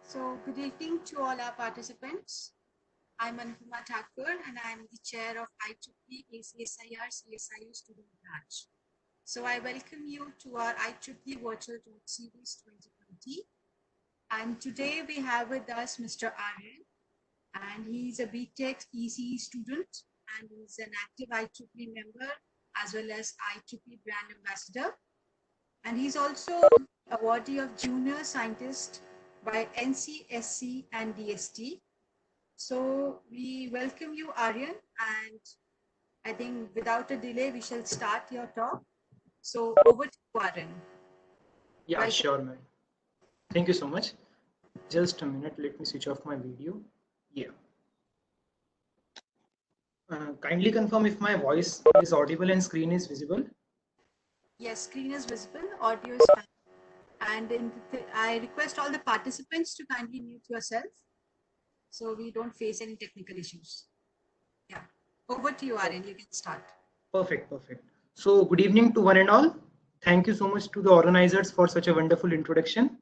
So, good evening to all our participants. I'm Anupama Thakur and I'm the chair of IEEE ACSIR CSIU student branch. So, I welcome you to our IEEE Virtual Talk Series 2020. And today we have with us Mr. Aryan, and he's a BTech ECE student and he's an active IEEE member as well as IEEE brand ambassador. And he's also awardee of Junior Scientist by NCSC and DST. So we welcome you, Aryan, and I think without a delay, we shall start your talk. So over to you, Aryan. Yeah, Welcome. sure, man. Thank you so much. Just a minute, let me switch off my video. Yeah. Kindly confirm if my voice is audible and screen is visible. Yes, screen is visible, audio is fine. And I request all the participants to kindly mute yourself so we don't face any technical issues. Yeah. Over to you, Aryan. You can start. Perfect. So, good evening to one and all. Thank you so much to the organizers for such a wonderful introduction.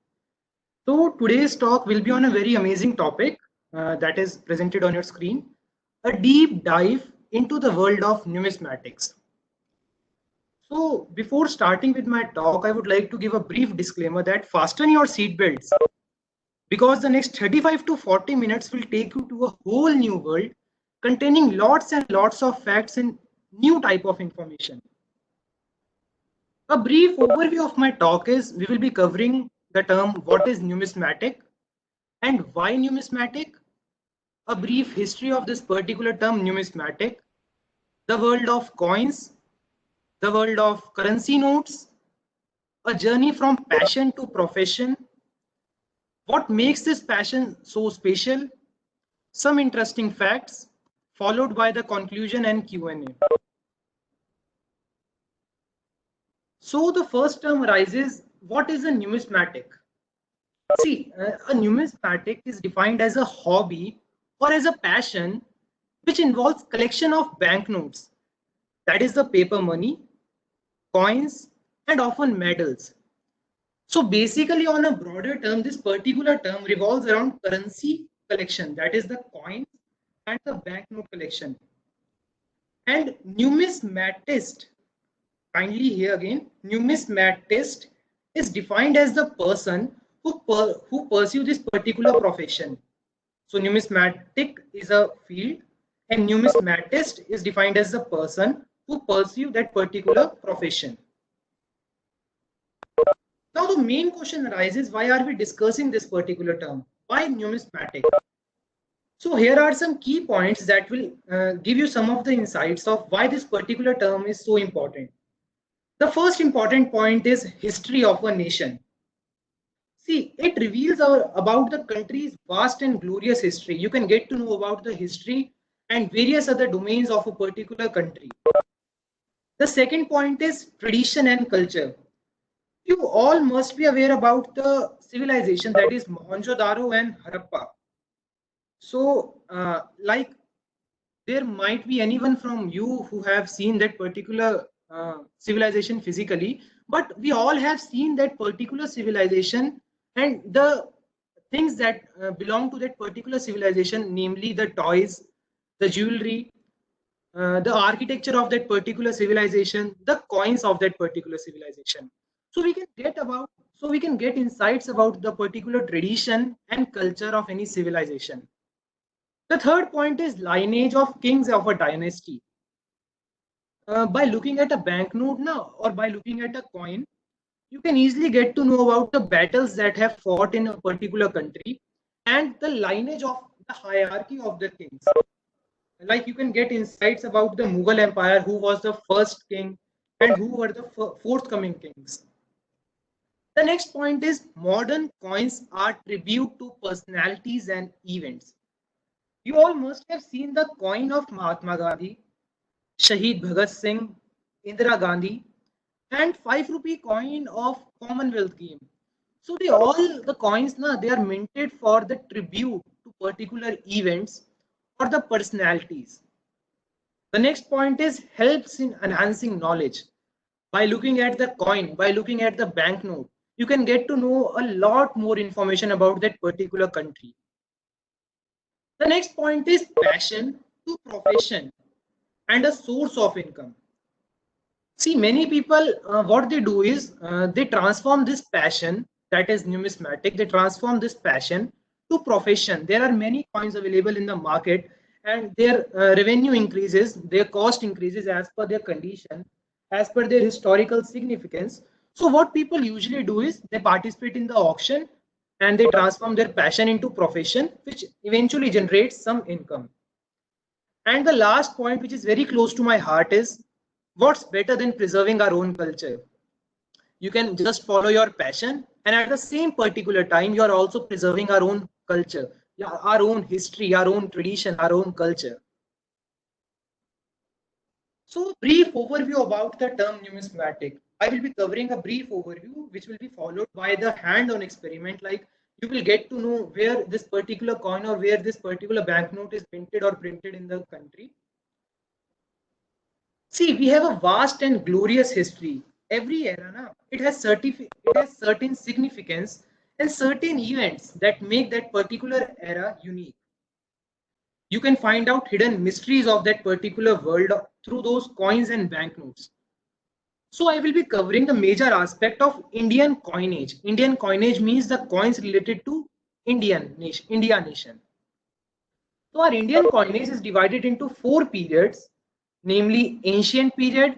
So, today's talk will be on a very amazing topic that is presented on your screen, a deep dive into the world of numismatics. So, before starting with my talk, I would like to give a brief disclaimer that fasten your seatbelts because the next 35 to 40 minutes will take you to a whole new world containing lots and lots of facts and new type of information. A brief overview of my talk is we will be covering the term what is numismatic and why numismatic, a brief history of this particular term numismatic, the world of coins, the world of currency notes, a journey from passion to profession, what makes this passion so special, some interesting facts, followed by the conclusion and Q&A. So the first term arises, what is a numismatic? See, a numismatic is defined as a hobby or as a passion which involves collection of banknotes, that is the paper money, coins, and often medals. So basically on a broader term, this particular term revolves around currency collection, that is the coins and the banknote collection. And numismatist, kindly here again, numismatist is defined as the person who pursue this particular profession. So numismatic is a field and numismatist is defined as the person who pursue that particular profession. Now the main question arises, why are we discussing this particular term? Why numismatic? So here are some key points that will give you some of the insights of why this particular term is so important. The first important point is history of a nation. See, it reveals about the country's vast and glorious history. You can get to know about the history and various other domains of a particular country. The second point is tradition and culture. You all must be aware about the civilization that is Mohenjo-daro and Harappa. So, like there might be anyone from you who have seen that particular civilization physically, but we all have seen that particular civilization and the things that belong to that particular civilization, namely the toys, the jewelry, the architecture of that particular civilization, the coins of that particular civilization. So we can get insights about the particular tradition and culture of any civilization. The third point is lineage of kings of a dynasty. By looking at a banknote now or by looking at a coin, you can easily get to know about the battles that have fought in a particular country and the lineage of the hierarchy of the kings. Like you can get insights about the Mughal Empire, who was the first king and who were the forthcoming kings. The next point is modern coins are tribute to personalities and events. You all must have seen the coin of Mahatma Gandhi, Shahid Bhagat Singh, Indira Gandhi, and 5 rupee coin of Commonwealth game. So they all the coins na they are minted for the tribute to particular events or the personalities. The next point is helps in enhancing knowledge. By looking at the coin, by looking at the banknote, you can get to know a lot more information about that particular country. The next point is passion to profession and a source of income. See, many people, what they do is they transform this passion, that is numismatic, they transform this passion to profession. There are many coins available in the market, and their revenue increases, their cost increases as per their condition, as per their historical significance. So what people usually do is they participate in the auction and they transform their passion into profession, which eventually generates some income. And the last point, which is very close to my heart, is what's better than preserving our own culture? You can just follow your passion, and at the same particular time, you are also preserving our own culture, yeah, our own history, our own tradition, our own culture. So, brief overview about the term numismatic. I will be covering a brief overview, which will be followed by the hand-on experiment. Like, you will get to know where this particular coin or where this particular banknote is minted or printed in the country. See, we have a vast and glorious history. Every era, it has certain significance and certain events that make that particular era unique. You can find out hidden mysteries of that particular world through those coins and banknotes. So I will be covering the major aspect of Indian coinage. Indian coinage means the coins related to India nation. So our Indian coinage is divided into 4 periods, namely ancient period,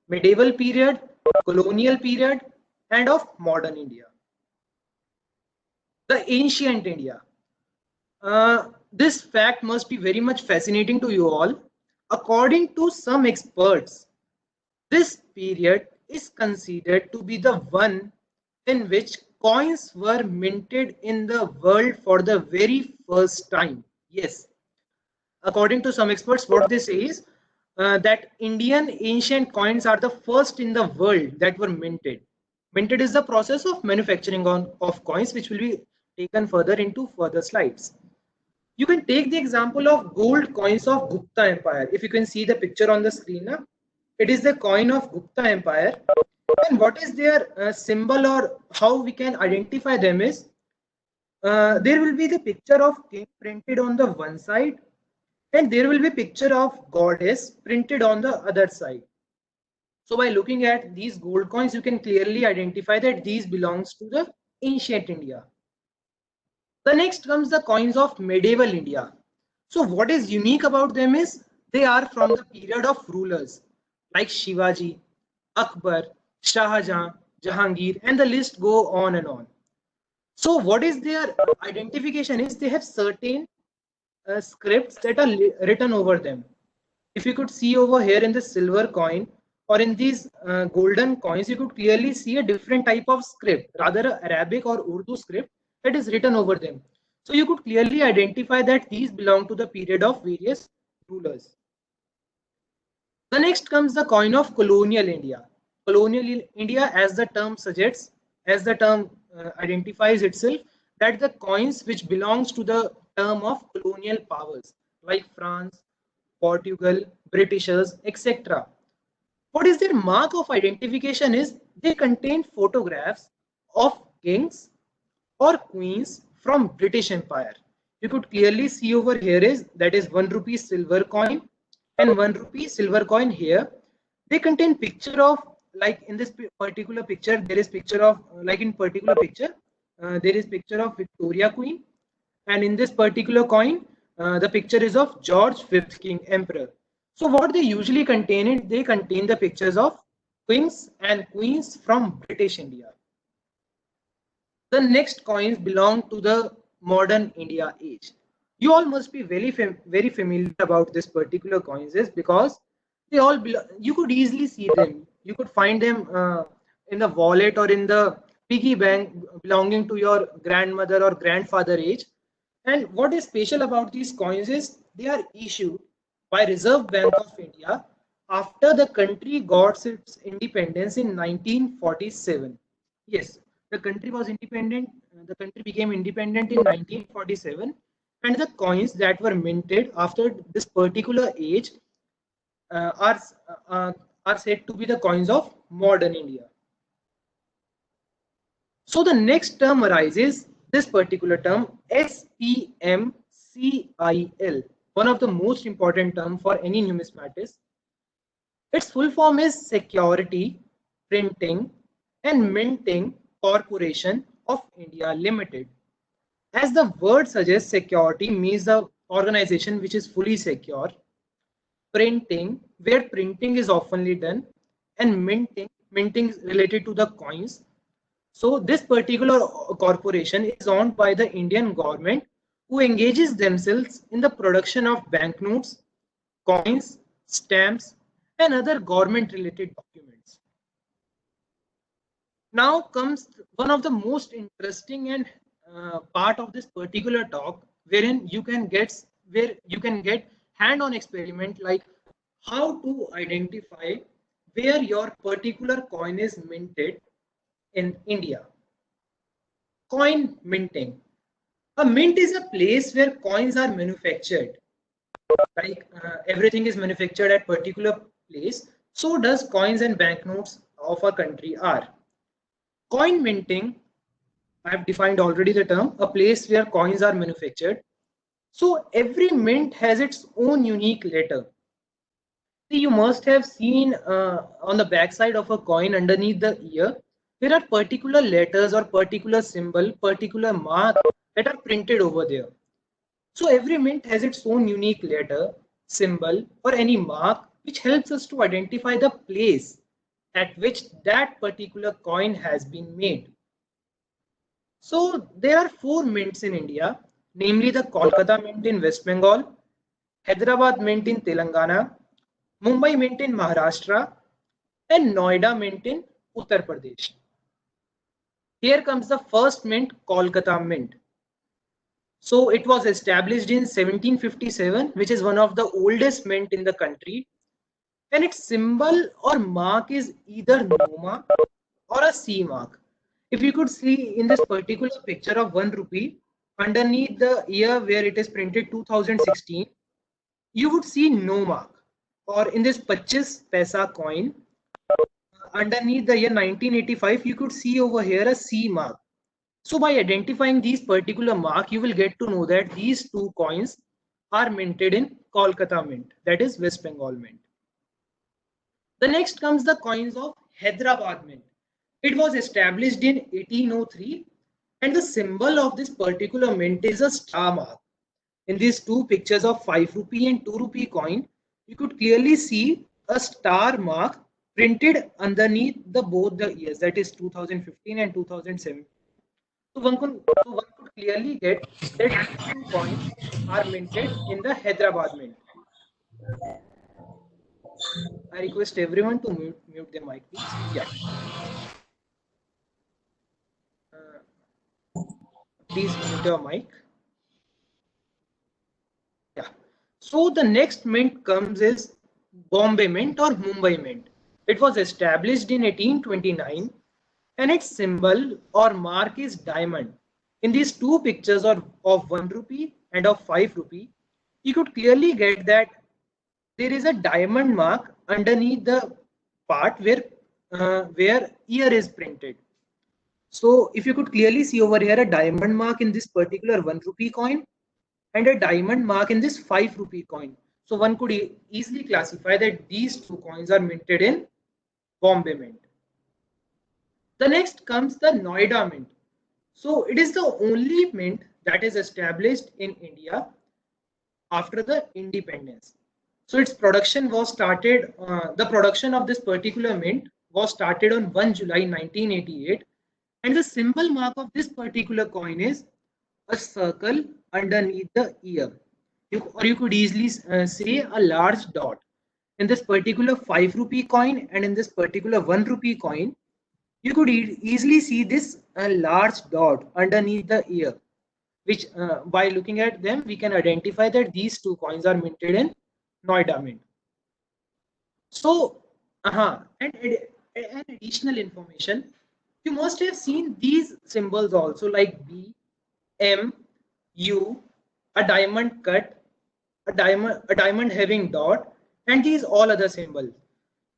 medieval period, colonial period, and of modern India. The ancient India. This fact must be very much fascinating to you all. According to some experts, this period is considered to be the one in which coins were minted in the world for the very first time. Yes, according to some experts, what they say is that Indian ancient coins are the first in the world that were minted. Minted is the process of manufacturing of coins, which will be taken further into further slides. You can take the example of gold coins of Gupta Empire. If you can see the picture on the screen, it is the coin of Gupta Empire. And what is their symbol, or how we can identify them is there will be the picture of king printed on the one side, and there will be picture of goddess printed on the other side. So by looking at these gold coins, you can clearly identify that these belongs to the ancient India. The next comes the coins of medieval India. So what is unique about them is they are from the period of rulers like Shivaji, Akbar, Shah Jahan, Jahangir, and the list go on and on. So what is their identification is they have certain scripts that are written over them. If you could see over here in the silver coin or in these golden coins, you could clearly see a different type of script, rather Arabic or Urdu script that is written over them. So you could clearly identify that these belong to the period of various rulers. The next comes the coin of colonial India. Colonial India, as the term suggests, as the term identifies itself, that the coins which belongs to the term of colonial powers like France, Portugal, Britishers, etc. What is their mark of identification is they contain photographs of kings or queens from British Empire. You could clearly see over here is that is 1 rupee silver coin and 1 rupee silver coin here. They contain picture of, like in this particular picture, there is picture of, like in particular picture, there is picture of Victoria Queen, and in this particular coin, the picture is of George Fifth King Emperor. So what they usually contain it, they contain the pictures of kings and queens from British India. The next coins belong to the modern India age. You all must be very familiar about this particular coins is because they all you could easily see them. You could find them in the wallet or in the piggy bank belonging to your grandmother or grandfather age. And what is special about these coins is they are issued by Reserve Bank of India after the country got its independence in 1947. Yes, the country was independent. The country became independent in 1947, and the coins that were minted after this particular age uh, are uh, are said to be the coins of modern India. So the next term arises, this particular term, SPMCIL, one of the most important term for any numismatist. Its full form is Security, Printing and Minting Corporation of India Limited. As the word suggests, security means the organization which is fully secure. Printing, where printing is oftenly done, and minting is related to the coins. So this particular corporation is owned by the Indian government, who engages themselves in the production of banknotes, coins, stamps, and other government related documents. Now comes one of the most interesting and part of this particular talk, wherein you can get hand-on experiment like how to identify where your particular coin is minted in India. Coin minting. A mint is a place where coins are manufactured. Like everything is manufactured at particular place, so does coins and banknotes of a country are. Coin minting, I have defined already the term, a place where coins are manufactured. So every mint has its own unique letter. You must have seen on the backside of a coin underneath the ear, there are particular letters or particular symbol, particular mark that are printed over there. So every mint has its own unique letter, symbol, or any mark which helps us to identify the place at which that particular coin has been made. So there are 4 mints in India, namely the Kolkata Mint in West Bengal, Hyderabad Mint in Telangana, Mumbai Mint in Maharashtra, and Noida Mint in Uttar Pradesh. Here comes the first mint, Kolkata Mint. So it was established in 1757, which is one of the oldest mint in the country. And its symbol or mark is either Noma or a C mark. If you could see in this particular picture of 1 rupee, underneath the year where it is printed 2016, you would see no mark. Or in this 25 paisa coin, underneath the year 1985, you could see over here a C mark. So by identifying these particular mark, you will get to know that these 2 coins are minted in Kolkata Mint, that is West Bengal Mint. The next comes the coins of Hyderabad Mint. It was established in 1803 and the symbol of this particular mint is a star mark. In these 2 pictures of 5 rupee and 2 rupee coin, you could clearly see a star mark printed underneath both the years, that is 2015 and 2017. So one could clearly get that these 2 coins are minted in the Hyderabad Mint. I request everyone to mute their mic, please. Yeah. Please mute your mic. Yeah. So the next mint comes is Bombay Mint or Mumbai Mint. It was established in 1829 and its symbol or mark is diamond. In these 2 pictures of 1 rupee and of 5 rupee, you could clearly get that there is a diamond mark underneath the part where year is printed. So if you could clearly see over here a diamond mark in this particular 1 rupee coin and a diamond mark in this 5 rupee coin. So one could easily classify that these 2 coins are minted in Bombay Mint. The next comes the Noida Mint. So it is the only mint that is established in India after the independence. So its production was started, the production of this particular mint was started on 1 July 1988 and the symbol mark of this particular coin is a circle underneath the ear. Or you could easily say a large dot. In this particular 5 rupee coin and in this particular 1 rupee coin, you could easily see this large dot underneath the ear, which by looking at them, we can identify that these 2 coins are minted in Noida Mint. So, and additional information, you must have seen these symbols also like B, M, U, a diamond cut, a diamond having dot, and these all other symbols.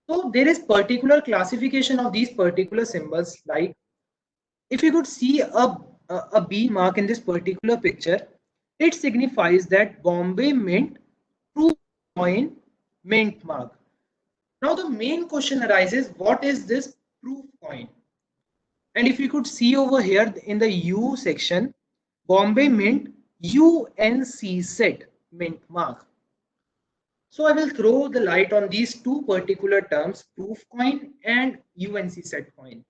So there is particular classification of these particular symbols like if you could see a B mark in this particular picture, it signifies that Bombay Mint proof coin mint mark. Now the main question arises, what is this proof coin? And if you could see over here in the U section, Bombay Mint UNC set mint mark. So I will throw the light on these two particular terms, proof coin and UNC set coin.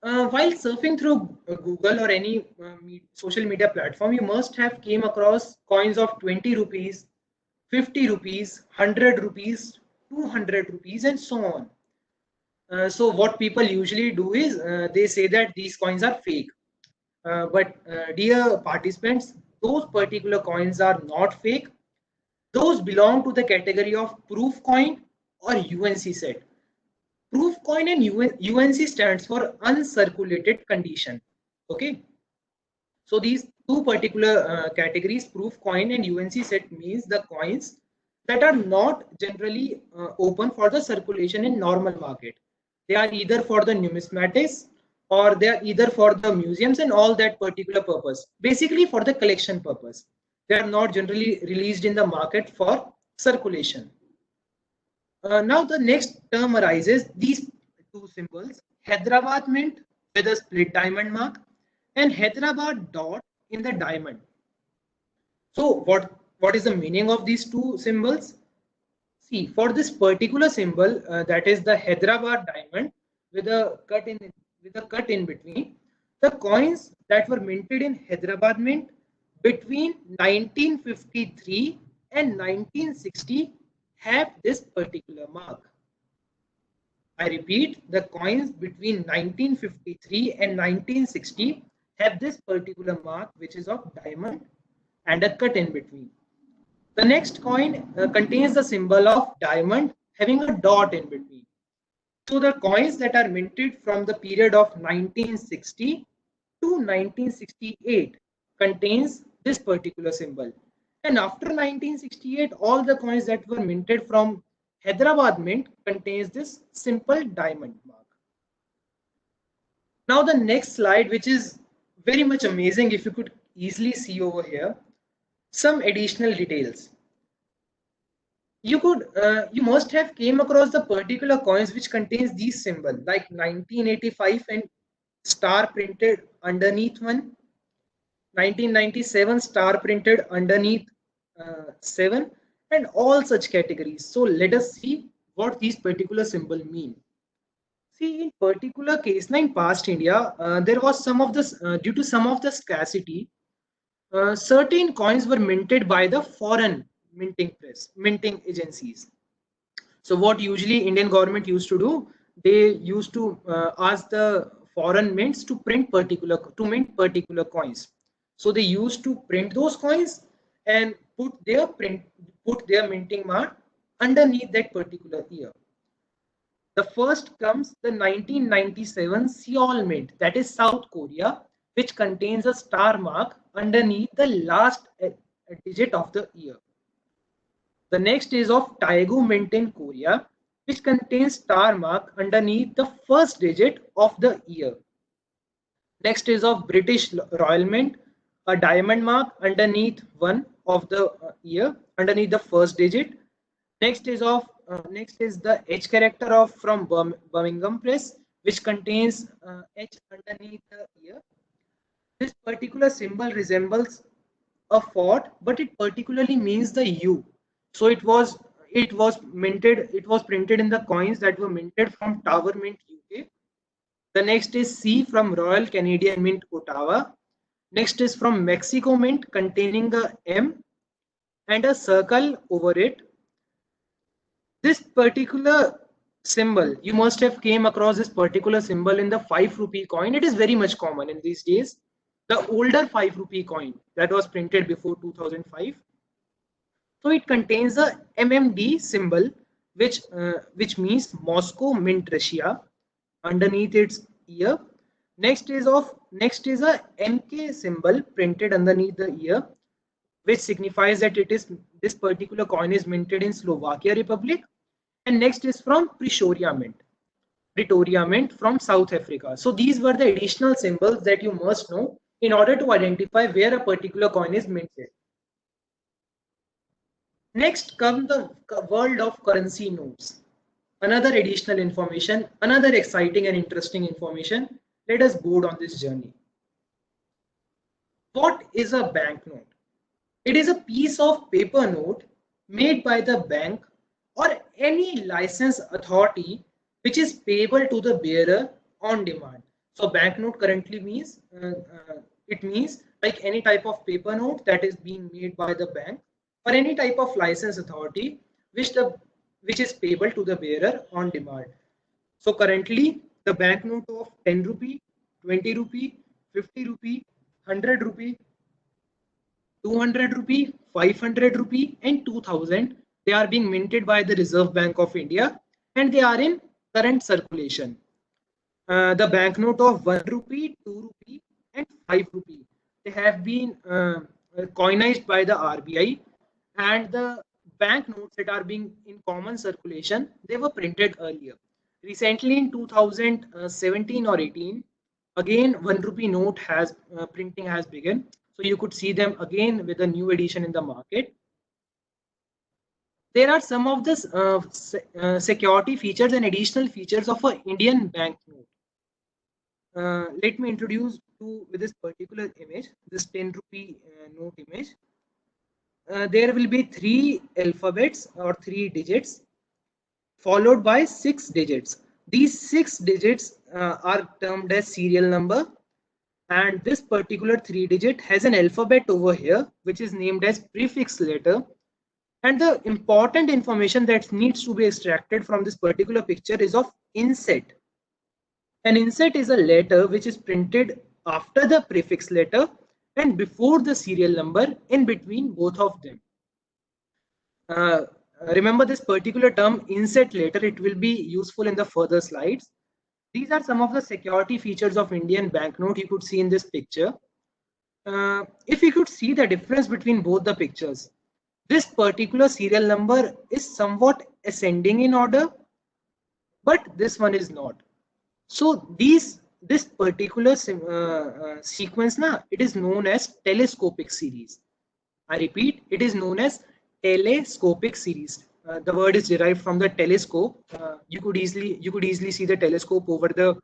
While surfing through Google or any social media platform, you must have came across coins of 20 rupees, 50 rupees, 100 rupees, 200 rupees, and so on. So what people usually do is they say that these coins are fake. But dear participants, those particular coins are not fake. Those belong to the category of proof coin or UNC set. Proof coin and UNC stands for uncirculated condition. Okay. So these two particular categories, proof coin and UNC set, means the coins that are not generally open for the circulation in normal market. They are either for the numismatics or they are either for the museums and all that particular purpose. Basically for the collection purpose. They are not generally released in the market for circulation. Now the next term arises, these two symbols, Hyderabad Mint with a split diamond mark and Hyderabad dot in the diamond. So what is the meaning of these two symbols? See, for this particular symbol, that is the Hyderabad diamond with a cut in between, the coins that were minted in Hyderabad Mint between 1953 and 1960 have this particular mark. I repeat, the coins between 1953 and 1960 have this particular mark, which is of diamond and a cut in between. The next coin contains the symbol of diamond having a dot in between. So the coins that are minted from the period of 1960 to 1968 contains this particular symbol. And after 1968, all the coins that were minted from Hyderabad Mint contains this simple diamond mark. Now the next slide, which is very much amazing, if you could easily see over here, some additional details. You must have came across the particular coins which contains these symbols like 1985 and star printed underneath one, 1997 star printed underneath 7, and all such categories. So let us see what these particular symbols mean. See, in particular case, now in past India, there was some of this due to some of the scarcity, certain coins were minted by the foreign minting agencies. So what usually Indian government used to do, they used to ask the foreign mints to mint particular coins. So they used to print those coins and put their minting mark underneath that particular year. The first comes the 1997 Seoul Mint, that is South Korea, which contains a star mark underneath the last digit of the year. The next is of Daegu Mint in Korea, which contains star mark underneath the first digit of the year. Next is of British Royal Mint, a diamond mark underneath one of the year, underneath the first digit. Next is the H character of from Birmingham Press, which contains H underneath the year. This particular symbol resembles a fort, but it particularly means the U. So it was printed in the coins that were minted from Tower Mint, UK. The next is C from Royal Canadian Mint, Ottawa. Next is from Mexico Mint, containing the M and a circle over it. This particular symbol, you must have came across this particular symbol in the 5 rupee coin. It is very much common in these days. The older 5 rupee coin that was printed before 2005. So it contains a MMD symbol, which means Moscow Mint, Russia, underneath its ear. Next is a MK symbol printed underneath the ear, which signifies that this particular coin is minted in Slovakia Republic. And next is from Pretoria Mint. Pretoria Mint from South Africa. So these were the additional symbols that you must know in order to identify where a particular coin is minted. Next comes the world of currency notes. Another additional information, another exciting and interesting information. Let us board on this journey. What is a banknote? It is a piece of paper note made by the bank or any license authority which is payable to the bearer on demand. So banknote currently means it means like any type of paper note that is being made by the bank or any type of license authority which is payable to the bearer on demand. So currently the banknote of 10 rupee, 20 rupee, 50 rupee, 100 rupee, 200 rupee, 500 rupee and 2000, they are being minted by the Reserve Bank of India and they are in current circulation. The banknote of 1 rupee, 2 rupee and 5 rupee, they have been coinized by the RBI, and the banknotes that are being in common circulation, they were printed earlier. Recently in 2017 or 18, again 1 rupee note has printing has begun. So you could see them again with a new edition in the market. There are some of the security features and additional features of an Indian banknote. Let me introduce to with this particular image, this 10 rupee note image. There will be 3 alphabets or 3 digits followed by 6 digits. These 6 digits are termed as serial number, and this particular 3 digit has an alphabet over here which is named as prefix letter. And the important information that needs to be extracted from this particular picture is of inset. An inset is a letter which is printed after the prefix letter and before the serial number in between both of them. Remember this particular term inset letter, it will be useful in the further slides. These are some of the security features of Indian banknote you could see in this picture. If you could see the difference between both the pictures, this particular serial number is somewhat ascending in order, but this one is not. So this particular sequence it is known as telescopic series. I repeat, it is known as telescopic series. The word is derived from the telescope. You could easily see the telescope over the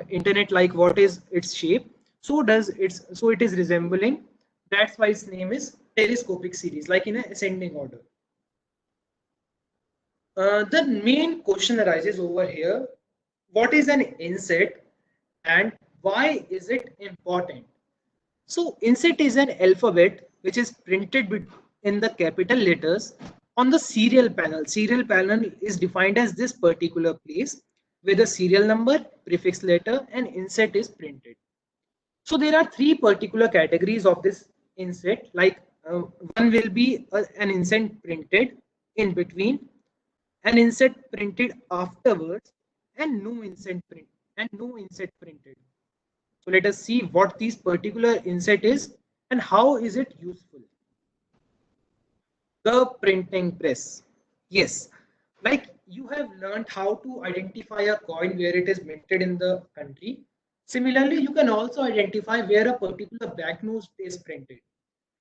internet, like what is its shape. So it is resembling. That's why its name is telescopic series, like in an ascending order. The main question arises over here: what is an inset and why is it important? So inset is an alphabet which is printed in the capital letters on the serial panel. Serial panel is defined as this particular place where the serial number, prefix letter and inset is printed. So there are 3 particular categories of this inset. Like one will be an inset printed in between, an inset printed afterwards, and no inset printed. So let us see what this particular inset is and how is it useful. The printing press. Yes, like you have learned how to identify a coin where it is minted in the country. Similarly, you can also identify where a particular banknote is printed.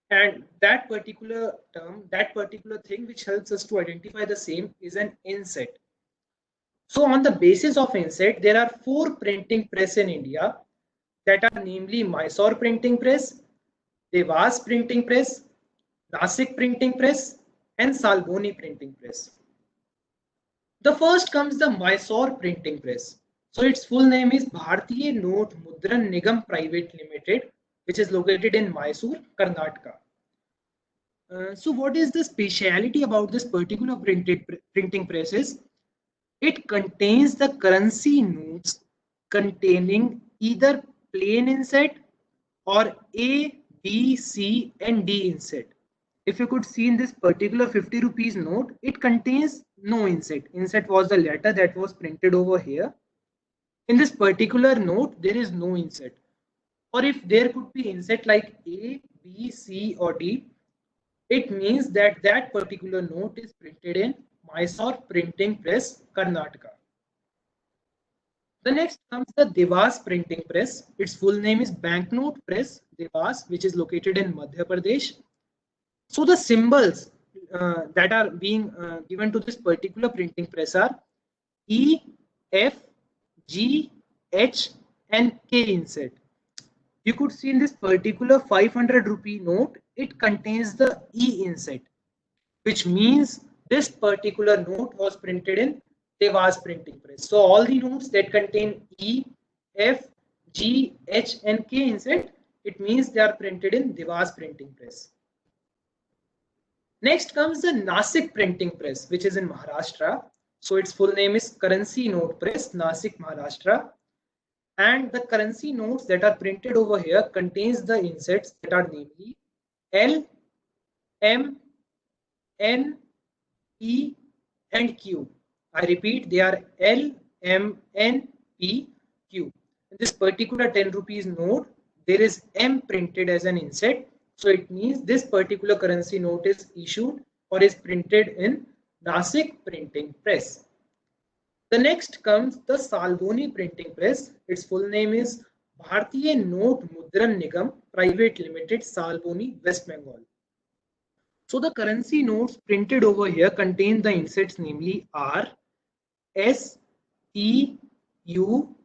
And that particular term, that particular thing which helps us to identify the same is an inset. So on the basis of inset, there are 4 printing press in India that are namely Mysore Printing Press, Devas Printing Press, Nasik Printing Press, and Salboni Printing Press. The first comes the Mysore Printing Press. So its full name is Bharatiya Note Mudran Nigam Private Limited, which is located in Mysore, Karnataka. So what is the speciality about this particular printing press is, it contains the currency notes containing either plain inset or A, B, C and D inset. If you could see in this particular 50 rupees note, it contains no inset. Inset was the letter that was printed over here. In this particular note, there is no inset. Or if there could be inset like A, B, C or D, it means that that particular note is printed in Mysore Printing Press, Karnataka. The next comes the Dewas printing press. Its full name is Banknote Press Dewas, which is located in Madhya Pradesh. So the symbols that are being given to this particular printing press are E, F, G, H, and K inset. You could see in this particular 500 rupee note, it contains the E inset, which means this particular note was printed in Dewas printing press. So all the notes that contain E, F, G, H, and K inset, it means they are printed in Dewas printing press. Next comes the Nasik printing press, which is in Maharashtra. So its full name is Currency Note Press, Nasik, Maharashtra. And the currency notes that are printed over here contains the insets that are namely L, M, N, E, and Q. I repeat, they are L, M, N, P, Q. In this particular 10 rupees note, there is M printed as an inset. So it means this particular currency note is issued or is printed in Nasik printing press. The next comes the Salboni printing press. Its full name is Bhartiya Note Mudran Nigam Private Limited, Salboni, West Bengal. So the currency notes printed over here contain the insets namely R, S, E, U,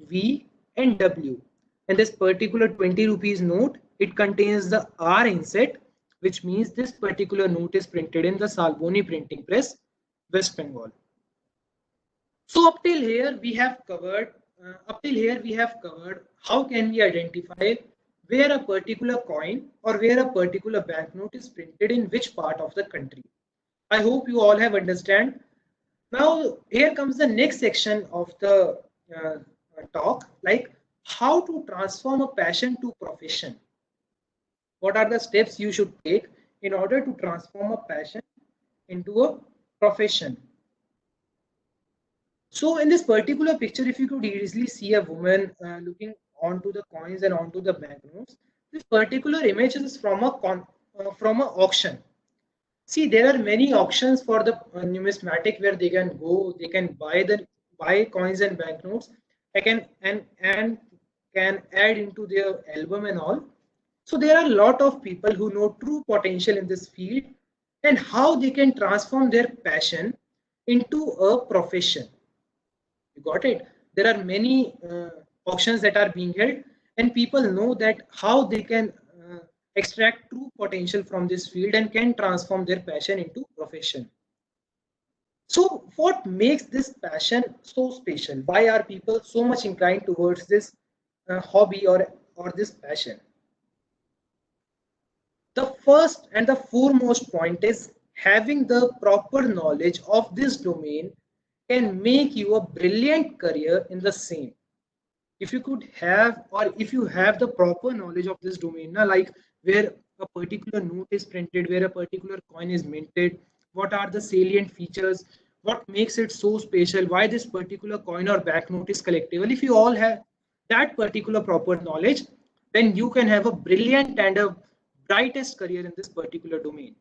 V, and W. And this particular 20 rupees note, it contains the R inset, which means this particular note is printed in the Salboni printing press, West Bengal. So up till here we have covered how can we identify where a particular coin or where a particular banknote is printed in which part of the country. I hope you all have understand. Now here comes the next section of the talk, like how to transform a passion to profession. What are the steps you should take in order to transform a passion into a profession? So in this particular picture, if you could easily see a woman looking onto the coins and onto the banknotes, this particular image is from a auction. See, there are many auctions for the numismatic where they can go, they can buy coins and banknotes, and can add into their album and all. So there are a lot of people who know true potential in this field and how they can transform their passion into a profession. You got it? There are many auctions that are being held, and people know that how they can extract true potential from this field and can transform their passion into profession. So what makes this passion so special? Why are people so much inclined towards this hobby or this passion? The first and the foremost point is having the proper knowledge of this domain can make you a brilliant career in the same. If you could have, or if you have the proper knowledge of this domain, like where a particular note is printed, where a particular coin is minted, what are the salient features, what makes it so special, why this particular coin or banknote is collectible. If you all have that particular proper knowledge, then you can have a brilliant and a brightest career in this particular domain.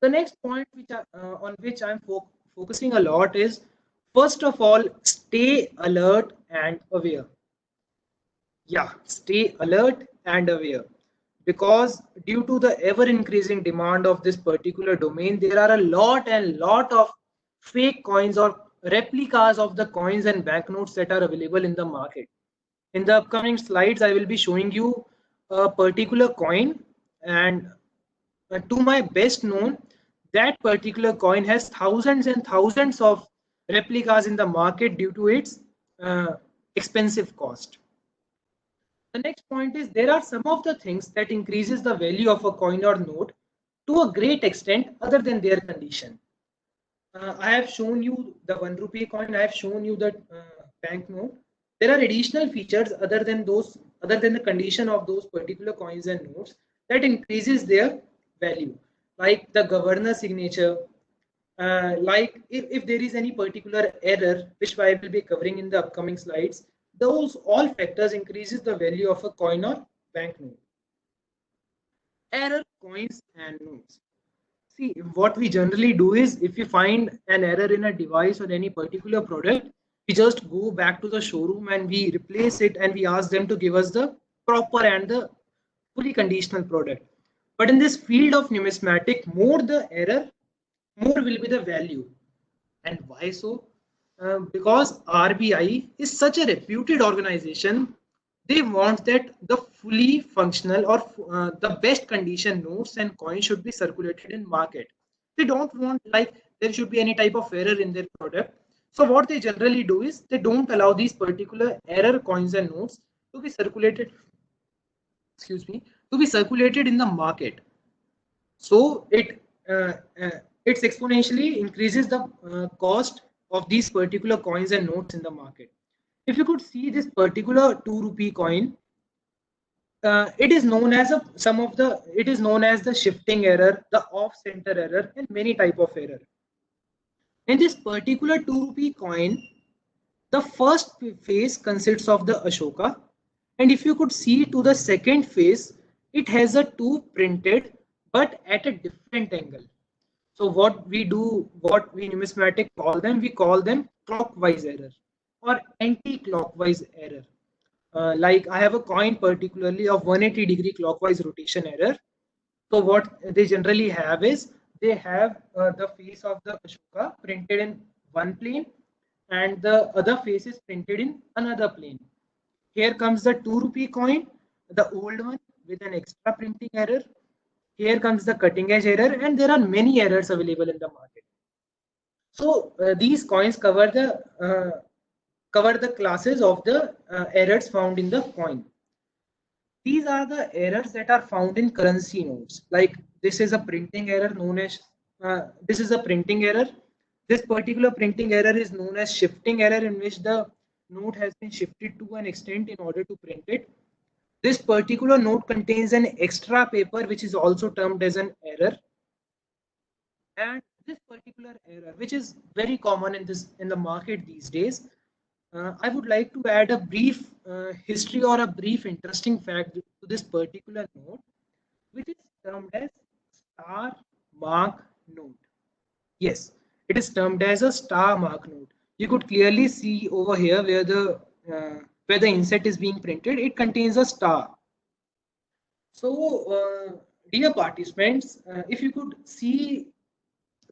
The next point on which I'm focusing a lot is, first of all, stay alert and aware. Yeah, stay alert and aware, because due to the ever increasing demand of this particular domain, there are a lot of fake coins or replicas of the coins and banknotes that are available in the market. In the upcoming slides, I will be showing you a particular coin, and to my best known, that particular coin has thousands and thousands of replicas in the market due to its expensive cost. The next point is, there are some of the things that increases the value of a coin or note to a great extent other than their condition. I have shown you the 1 rupee coin, I have shown you the banknote. There are additional features other than the condition of those particular coins and notes that increases their value, like the governor signature, like if there is any particular error, which I will be covering in the upcoming slides. Those all factors increases the value of a coin or banknote. Error coins and notes. See, what we generally do is, if you find an error in a device or any particular product, We just go back to the showroom and we replace it and we ask them to give us the proper and the fully conditional product. But in this field of numismatic, more the error, more will be the value. And why so? Because RBI is such a reputed organization, they want that the fully functional or the best condition notes and coins should be circulated in market. They don't want like there should be any type of error in their product. So what they generally do is they don't allow these particular error coins and notes to be circulated, excuse me, to be circulated in the market. So it's exponentially increases the cost of these particular coins and notes in the market. If you could see this particular 2 rupee coin, it is known as it is known as the shifting error, the off center error, and many type of error. In this particular 2 rupee coin, the first face consists of the Ashoka, and if you could see to the second face, it has a two printed but at a different angle. So what we do, what we numismatic call them, we call them clockwise error or anti-clockwise error. Like I have a coin particularly of 180-degree clockwise rotation error. So what they generally have is they have the face of the Ashoka printed in one plane and the other face is printed in another plane. Here comes the 2 rupee coin, the old one with an extra printing error. Here comes the cutting edge error, and there are many errors available in the market. So these coins cover the classes of the errors found in the coin. These are the errors that are found in currency notes. Like this is a printing error known as this is a printing error. This particular printing error is known as shifting error, in which the note has been shifted to an extent in order to print it. This particular note contains an extra paper, which is also termed as an error. And this particular error, which is very common in the market these days, I would like to add a brief history or a brief interesting fact to this particular note, which is termed as star mark note. Yes, it is termed as a star mark note. You could clearly see over here where the inset is being printed. It contains a star. So, dear participants, if you could see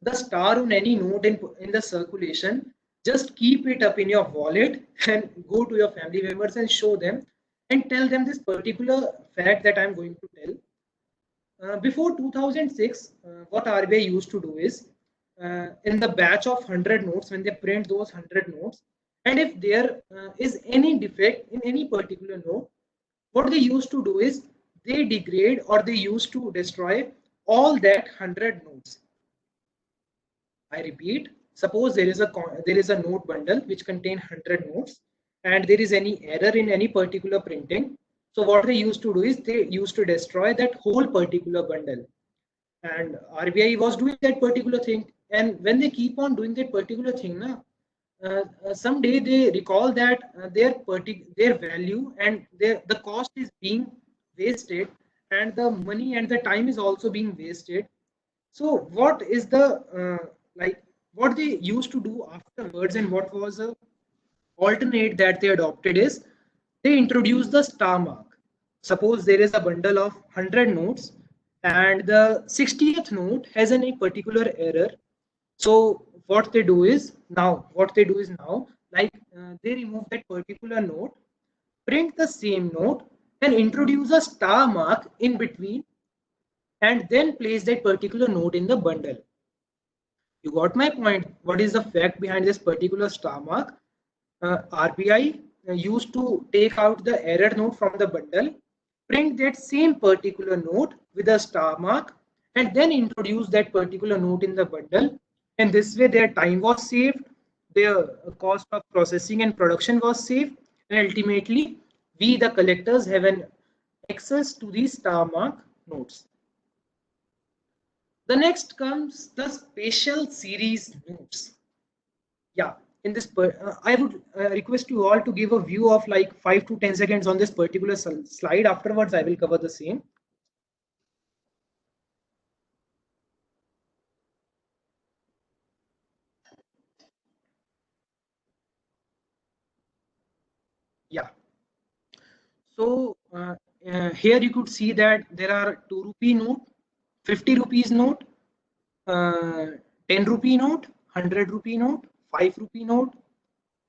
the star on any note in the circulation, just keep it up in your wallet and go to your family members and show them and tell them this particular fact that I'm going to tell. Before 2006, what RBI used to do is in the batch of 100 notes, when they print those 100 notes, and if there is any defect in any particular note, what they used to do is they degrade or they used to destroy all that 100 notes. I repeat, suppose there is a note bundle which contain 100 notes and there is any error in any particular printing. So what they used to do is they used to destroy that whole particular bundle. And RBI was doing that particular thing. And when they keep on doing that particular thing, someday they recall that their value and the cost is being wasted and the money and the time is also being wasted. So what is the like what they used to do afterwards and what was a alternate that they adopted is they introduced the star mark. Suppose there is a bundle of 100 notes and the 60th note has any particular error. So what they do is now like they remove that particular note, print the same note and introduce a star mark in between and then place that particular note in the bundle. You got my point. What is the fact behind this particular star mark? RBI used to take out the error note from the bundle, print that same particular note with a star mark, and then introduce that particular note in the bundle. And this way, their time was saved, their cost of processing and production was saved, and ultimately, we the collectors have an access to these star mark notes. The next comes the special series notes. Yeah, in this, I would request you all to give a view of like 5 to 10 seconds on this particular slide. Afterwards, I will cover the same. Yeah. So here you could see that there are 2 rupee note, 50 rupees note, 10 rupee note, 100 rupee note, 5 rupee note,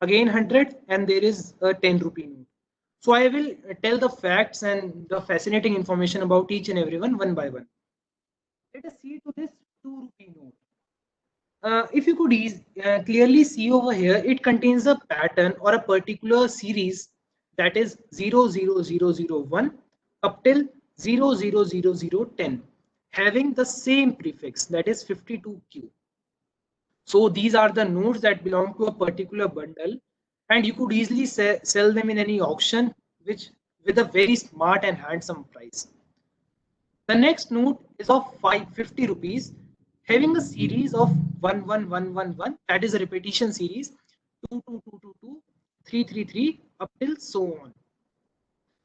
again 100, and there is a 10 rupee note. So I will tell the facts and the fascinating information about each and everyone one by one. Let us see to this 2 rupee note. If you could clearly see over here, it contains a pattern or a particular series that is 00001 up till 00010, having the same prefix, that is 52Q. So these are the notes that belong to a particular bundle, and you could easily sell them in any auction, which with a very smart and handsome price. The next note is of 550 rupees, having a series of 11111, that is a repetition series, 22222, 333 up till so on.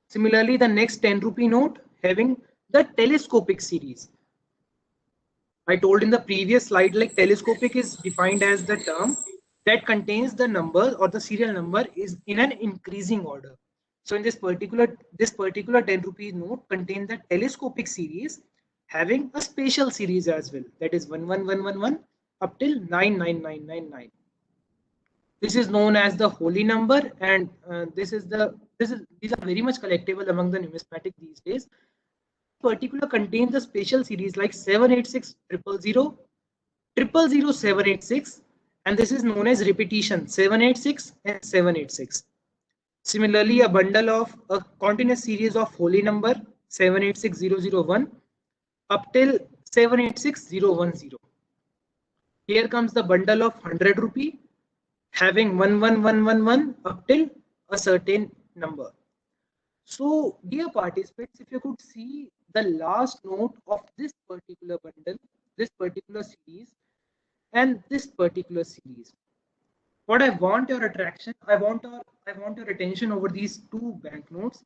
Similarly, the next 10 rupee note having the telescopic series. I told in the previous slide, like telescopic is defined as the term that contains the number or the serial number is in an increasing order. So in this particular 10 rupees note contains the telescopic series having a spatial series as well, that is 11111 up till 99999. This is known as the holy number, and these are very much collectible among the numismatic these days. Particular contains the spatial series like 786 000, 786, and this is known as repetition 786 and 786. Similarly, a bundle of a continuous series of holy number 786001 up till 786010. Here comes the bundle of 100 rupee having 11111 up till a certain number. So, dear participants, if you could see the last note of this particular bundle, this particular series, and this particular series, what I want your attraction, I want your attention over these two banknotes.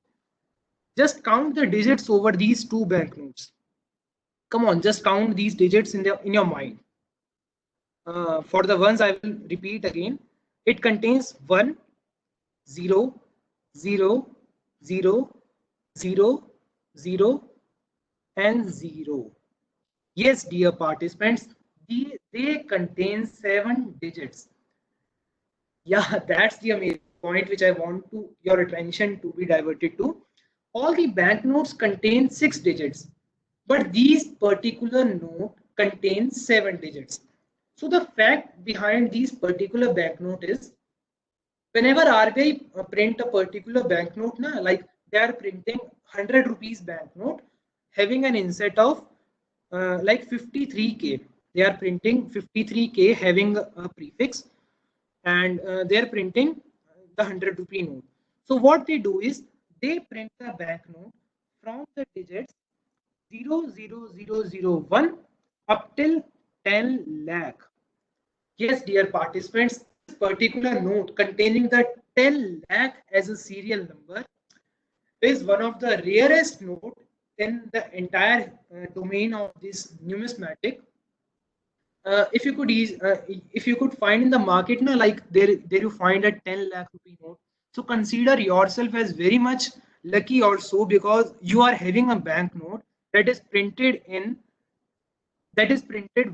Just count the digits over these two banknotes. Come on, just count these digits in your mind. For the ones I will repeat again. It contains 1, 0, 0, 0, 0, 0, and 0. Yes, dear participants, they contain 7 digits. Yeah, that's the amazing point which I want your attention to be diverted to. All the banknotes contain 6 digits, but these particular note contains 7 digits. So the fact behind these particular banknote is, whenever RBI print a particular banknote, like they are printing 100 rupees banknote having an inset of like 53K. They are printing 53K having a prefix, and they are printing the 100 rupee note. So what they do is they print the banknote from the digits 00001 up till 10 lakh. Yes, dear participants, this particular note containing the 10 lakh as a serial number is one of the rarest note in the entire domain of this numismatic. If you could find in the market, like there you find a 10 lakh rupee note. So consider yourself as very much lucky or so, because you are having a bank note that is printed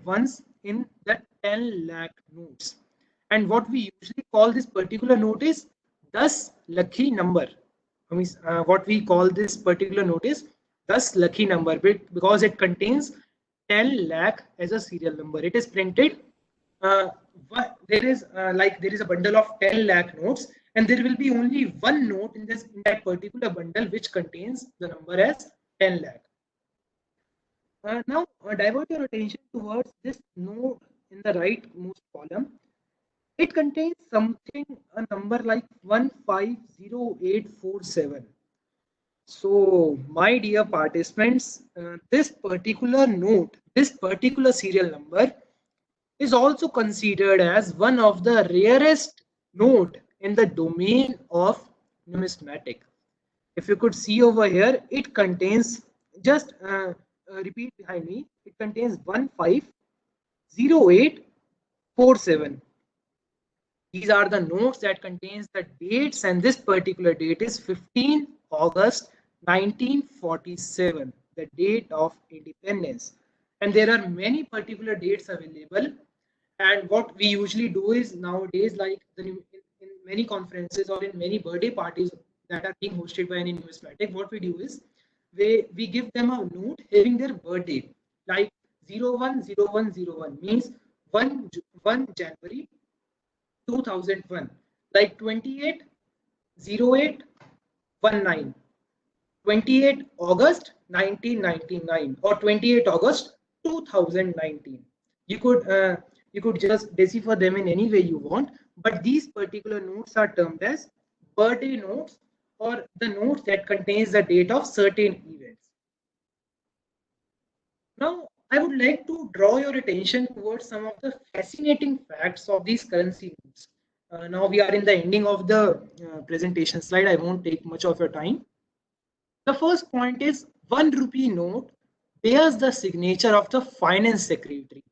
once in the 10 lakh notes. And what we usually call this particular note is 10 lucky number. I mean, what we call this particular note is 10 lucky number, because it contains 10 lakh as a serial number. It is printed. There is a bundle of 10 lakh notes, and there will be only one note in that particular bundle which contains the number as 10 lakh. Now divert your attention towards this note in the rightmost column. It contains something, a number like 150847. So, my dear participants, this particular note, this particular serial number is also considered as one of the rarest note in the domain of numismatic. If you could see over here, it contains, just repeat behind me, it contains 150847. These are the notes that contains the dates, and this particular date is 15 August 1947, the date of independence. And there are many particular dates available. And what we usually do is nowadays, like in many conferences or in many birthday parties that are being hosted by any numismatic, what we do is we give them a note having their birthday, like 010101 means 1 January 2001, like 280819, 28 August 1999, or 28 August 2019. You could just decipher them in any way you want, but these particular notes are termed as birthday notes, or the notes that contains the date of certain events. Now, I would like to draw your attention towards some of the fascinating facts of these currency notes. Now we are in the ending of the presentation slide. I won't take much of your time. The first point is 1 rupee note bears the signature of the finance secretary.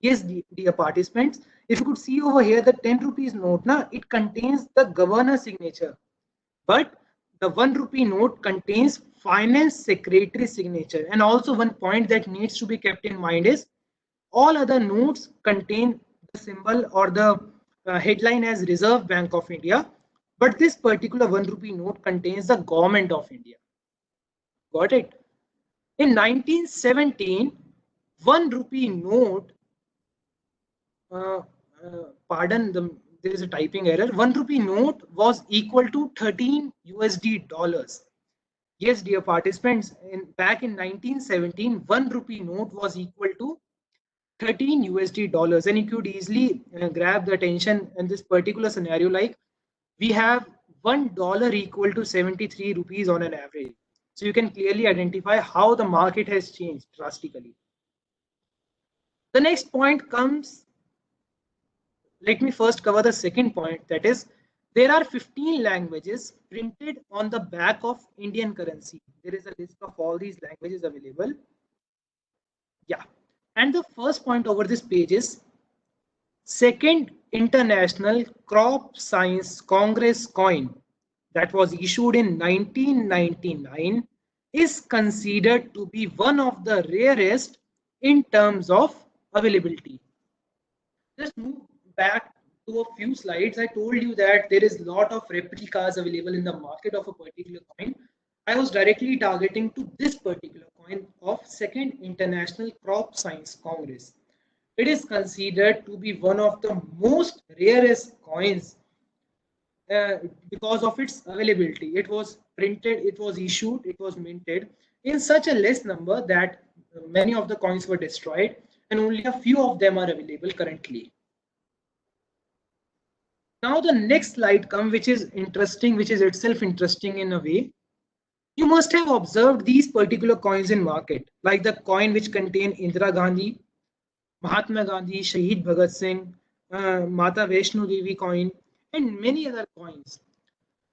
Yes, dear participants, if you could see over here, the 10 rupees note, it contains the governor's signature, but the 1 rupee note contains finance secretary signature. And also one point that needs to be kept in mind is all other notes contain the symbol or the headline as Reserve Bank of India, but this particular 1 rupee note contains the Government of India. Got it? In 1917, 1 rupee note, there is a typing error. 1 rupee note was equal to 13 USD dollars. Yes, dear participants, back in 1917, 1 rupee note was equal to 13 USD dollars. And you could easily grab the attention in this particular scenario, like we have $1 equal to 73 rupees on an average. So you can clearly identify how the market has changed drastically. The next point comes, let me first cover the second point, that is, there are 15 languages printed on the back of Indian currency. There is a list of all these languages available. Yeah. And the first point over this page is Second International Crop Science Congress coin that was issued in 1999 is considered to be one of the rarest in terms of availability. Just move back to a few slides. I told you that there is a lot of replicas available in the market of a particular coin. I was directly targeting to this particular coin of Second International Crop Science Congress. It is considered to be one of the most rarest coins because of its availability. It was printed, it was issued, it was minted in such a less number that many of the coins were destroyed, and only a few of them are available currently. Now the next slide comes, which is interesting, which is itself interesting in a way. You must have observed these particular coins in market, like the coin which contain Indira Gandhi, Mahatma Gandhi, Shaheed Bhagat Singh, Mata Vaishno Devi coin, and many other coins.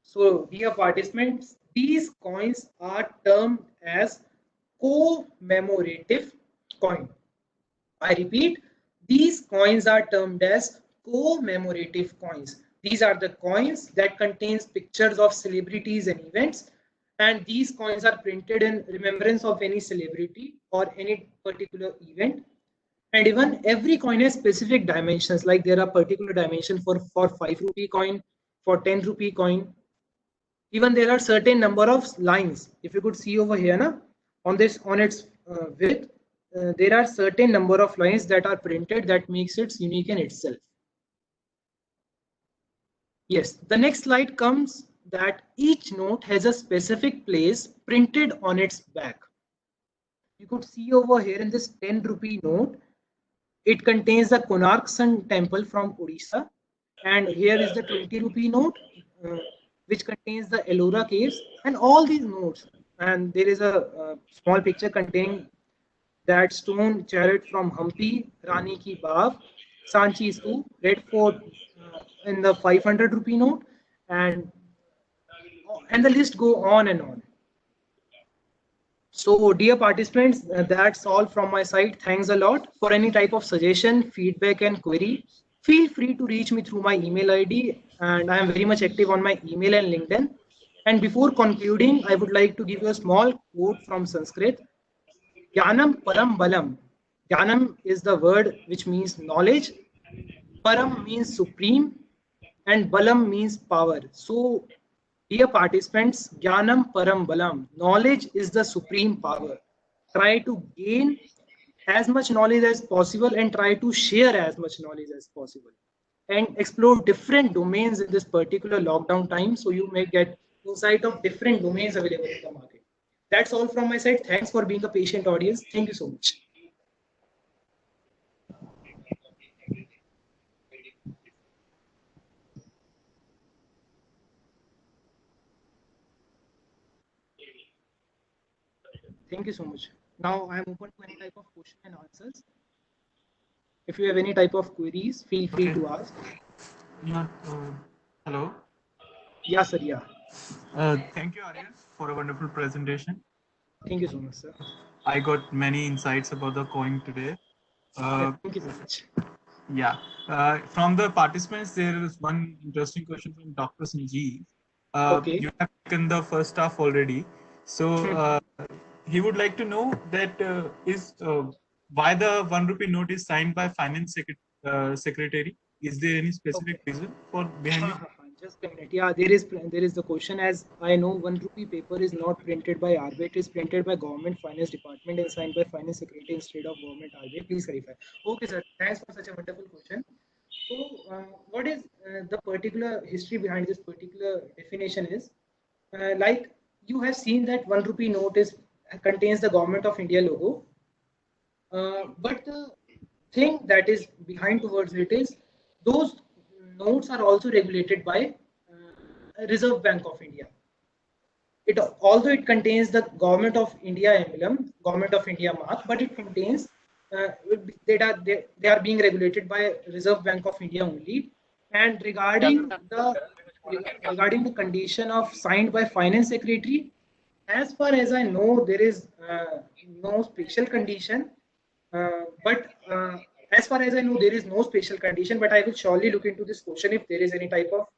So, dear participants, these coins are termed as commemorative coin. I repeat, these coins are termed as commemorative coins. These are the coins that contains pictures of celebrities and events, and these coins are printed in remembrance of any celebrity or any particular event. And even every coin has specific dimensions, like there are particular dimensions for 5 rupee coin, for 10 rupee coin. Even there are certain number of lines. If you could see over here, on its width, there are certain number of lines that are printed that makes it unique in itself. Yes, the next slide comes that each note has a specific place printed on its back. You could see over here in this 10 rupee note, it contains the Konark Sun temple from Odisha, and here is the 20 rupee note, which contains the Ellora caves, and all these notes. And there is a small picture containing that stone chariot from Hampi, Rani Ki Bav, Sanchi Stoop, Red Fort in the 500 rupee note, and the list go on and on. So, dear participants, that's all from my side. Thanks a lot. For any type of suggestion, feedback, and query, Feel free to reach me through my email ID, and I am very much active on my email and LinkedIn. And before concluding, I would like to give you a small quote from Sanskrit. Jnanam param balam. Jnanam is the word which means knowledge. Param means supreme, and balam means power. So, dear participants, Jnanam param balam. Knowledge is the supreme power. Try to gain as much knowledge as possible and try to share as much knowledge as possible and explore different domains in this particular lockdown time, so you may get insight of different domains available in the market. That's all from my side. Thanks for being a patient audience. Thank you so much. Thank you so much. Now I'm open to any type of question and answers. If you have any type of queries, feel free Okay. to ask. Yeah. Hello. Yeah, sir. Yeah. Thank you, Aryan, for a wonderful presentation. Thank you so much, sir. I got many insights about the coin today. Thank you so much. Yeah. From the participants, there is one interesting question from Dr. Sanjeev. Okay. You have taken the first half already. So he would like to know that why the 1 rupee note is signed by finance secretary. Is there any specific reason for behind it? Just a minute. Yeah, there is the question. As I know, 1 rupee paper is not printed by RBI. It is printed by government finance department and signed by finance secretary instead of government RBI. Please clarify. Okay, sir. Thanks for such a wonderful question. So, what is the particular history behind this particular definition is like you have seen that 1 rupee note is contains the government of India logo, but the thing that is behind towards it is those notes are also regulated by Reserve Bank of India. It although it contains the Government of India emblem, Government of India mark, but it contains they are being regulated by Reserve Bank of India only. And regarding the condition of signed by Finance Secretary, as far as I know, there is no special condition. But as far as I know, there is no special condition. But I will surely look into this question if there is any type of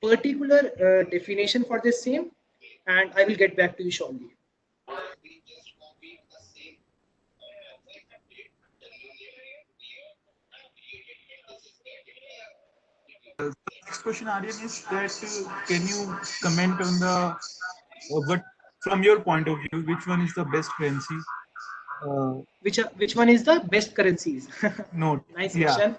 particular definition for this same, and I will get back to you shortly. Next question, Aryan, is that can you comment on the what from your point of view, which one is the best currency? Which one is the best currencies? Note. Nice Yeah. question.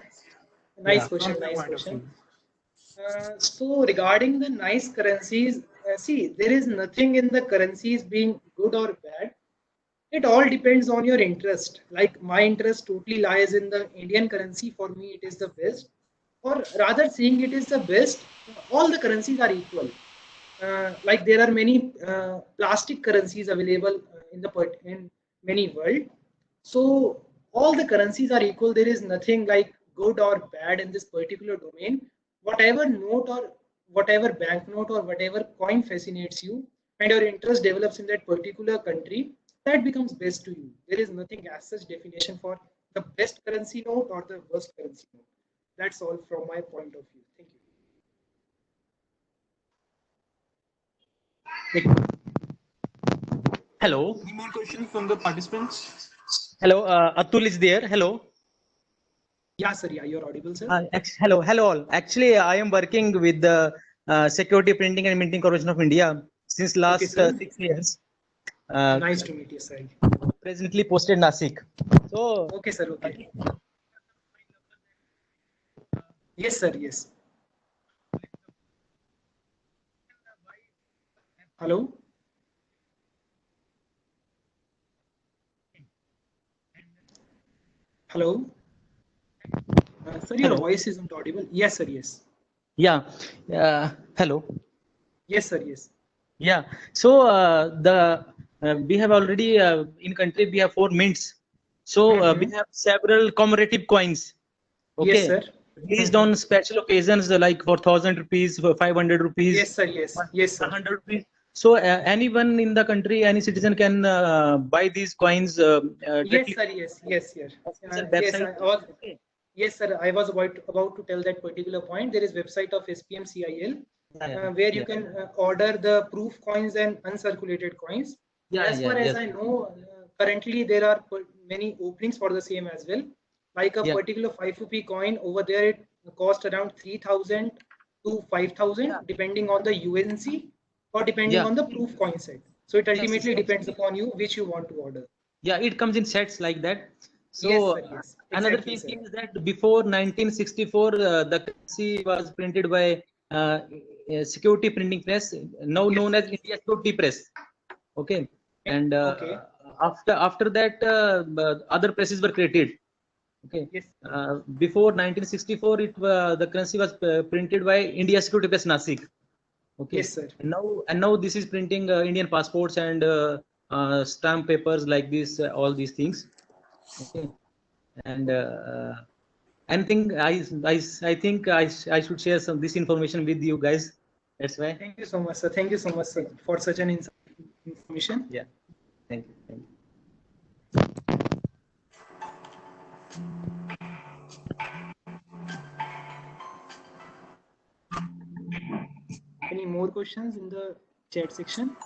Nice question. From your Nice point of question. view. So regarding the nice currencies, see, there is nothing in the currencies being good or bad. It all depends on your interest. Like my interest totally lies in the Indian currency. For me, it is the best. Or rather, saying it is the best, all the currencies are equal. Like there are many plastic currencies available in many world. So all the currencies are equal. There is nothing like good or bad in this particular domain. Whatever note or whatever banknote or whatever coin fascinates you and your interest develops in that particular country, that becomes best to you. There is nothing as such definition for the best currency note or the worst currency note. That's all from my point of view. Thank you. Hello. Any more questions from the participants? Hello. Atul is there. Hello. Yeah, sir. Yeah, you're audible, sir. Hello. Hello all. Actually, I am working with the Security Printing and Minting Corporation of India since last sir. 6 years. Nice to meet you, sir. Presently posted Nasik. So. Okay, sir. Okay. Yes, sir. Yes. Hello. Hello. Sir, your voice isn't audible. Yes, sir. Yes. Yeah. Hello. Yes, sir. Yes. Yeah. So we have already in country we have 4 mints. So we have several commemorative coins. Okay. Yes, sir. Released on special occasions like for 1,000 rupees, for 500 rupees. Yes, sir. Yes. Yes, sir. 100 rupees. So anyone in the country, any citizen can buy these coins. Yes, sir. Yes. Yes, yes. Yes. Yes, sir. I was about to tell that particular point. There is website of SPMCIL where you can order the proof coins and uncirculated coins. As far as yes. I know, currently there are many openings for the same as well. Like a Yeah, particular 5 rupee coin over there, it cost around 3,000 to 5,000 depending on the UNC or depending yeah. on the proof coin set. So it Yes, ultimately depends upon you which you want to order. yeah, it comes in sets like that. So Yes, sir. Yes, another exactly, thing sir. is that before 1964, the currency was printed by a security printing press, now Yes. known as India Security Press. Okay, and Okay. after that, other presses were created. Okay, Yes. before 1964, the currency was printed by India Security Press Nasik. Okay, Yes, sir. and now this is printing Indian passports and stamp papers like this, all these things. Okay, and anything I think I should share some this information with you guys. That's why. Thank you so much, sir. Thank you so much, sir, for such an information. Yeah, thank you, thank you. Any more questions in the chat section?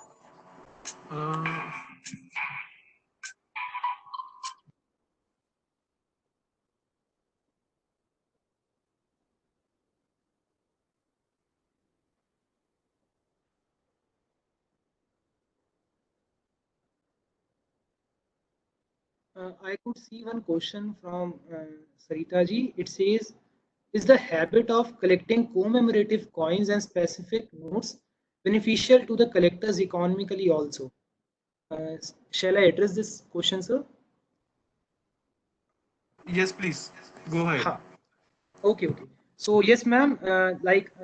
Uh, I could see one question from Sarita ji. It says, is the habit of collecting commemorative coins and specific notes beneficial to the collectors economically also? Shall I address this question, sir? yes, please go ahead. Ha. Okay, okay. So yes, ma'am,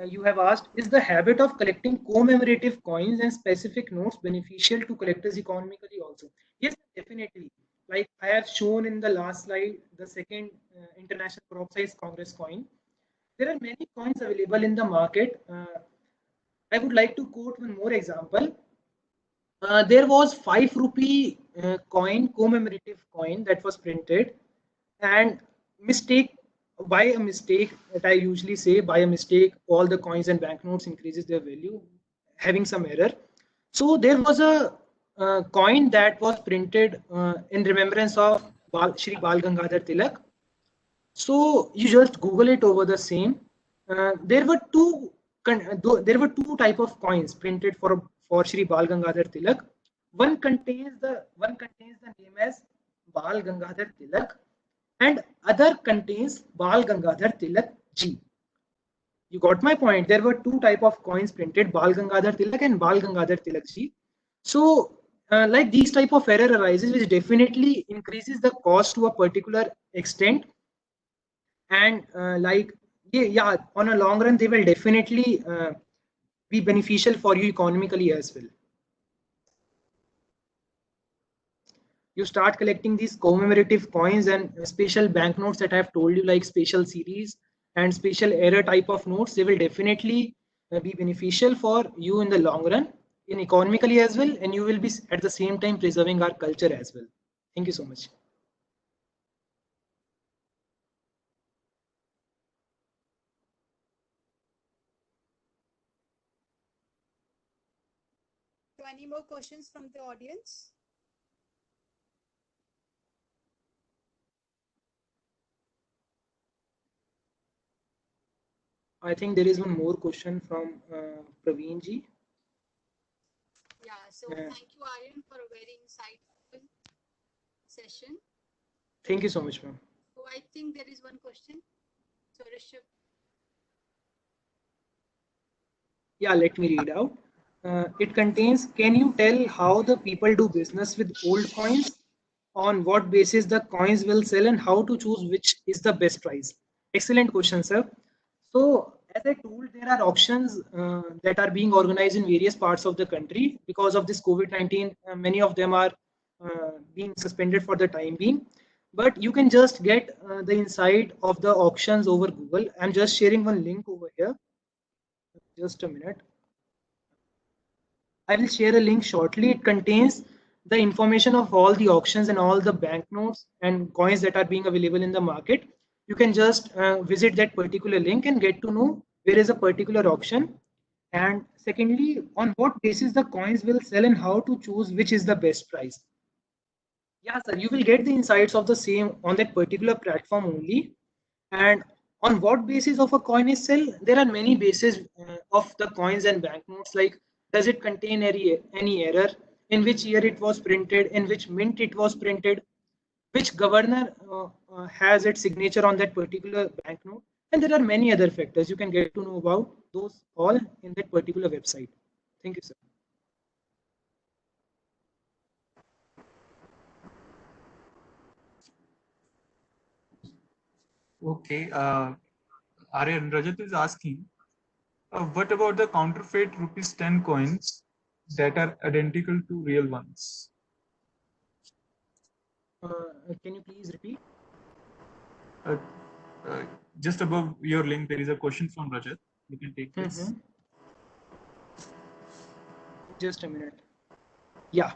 you have asked, is the habit of collecting commemorative coins and specific notes beneficial to collectors economically also? Yes, definitely. Like I have shown in the last slide, the second International Crop Size Congress coin. There are many coins available in the market. I would like to quote one more example. There was 5 rupee coin, commemorative coin that was printed, and mistake by a mistake that I usually say by a mistake all the coins and banknotes increases their value, having some error. So there was a coin that was printed in remembrance of Shri Bal Gangadhar Tilak. So you just Google it over the same. There were there were two type of coins printed for Shri Bal Gangadhar Tilak. One contains the name as Bal Gangadhar Tilak, and other contains Bal Gangadhar Tilak G. You got my point. There were two type of coins printed, Bal Gangadhar Tilak and Bal Gangadhar Tilak G. So like these type of error arises, which definitely increases the cost to a particular extent, and yeah, on a long run they will definitely be beneficial for you economically as well. You start collecting these commemorative coins and special banknotes that I have told you, like special series and special error type of notes. They will definitely be beneficial for you in the long run, in economically as well, and you will be at the same time preserving our culture as well. Thank you so much. So any more questions from the audience? I think there is one more question from Praveen ji. Yeah, so Yeah. thank you, Aryan, for a very insightful session. Thank you so much, ma'am. So I think there is one question. So Rishabh. Yeah, let me read out. It contains, can you tell how the people do business with old coins? On what basis the coins will sell and how to choose which is the best price? Excellent question, sir. So, as I told, there are auctions that are being organized in various parts of the country. Because of this COVID-19, many of them are being suspended for the time being. But you can just get the insight of the auctions over Google. I'm just sharing one link over here. Just a minute. I will share a link shortly. It contains the information of all the auctions and all the banknotes and coins that are being available in the market. you can just visit that particular link and get to know where is a particular auction. And secondly, on what basis the coins will sell and how to choose which is the best price. Yeah, sir, you will get the insights of the same on that particular platform only. And on what basis of a coin is sell? There are many bases of the coins and banknotes. Like, does it contain any error? In which year it was printed? In which mint it was printed? Which governor has its signature on that particular banknote? And there are many other factors. You can get to know about those all in that particular website. Thank you, sir. Okay. Aryan, Rajat is asking, what about the counterfeit rupees 10 coins that are identical to real ones? Can you please repeat? Uh, just above your link, there is a question from Rajat. You can take this. Just a minute. Yeah.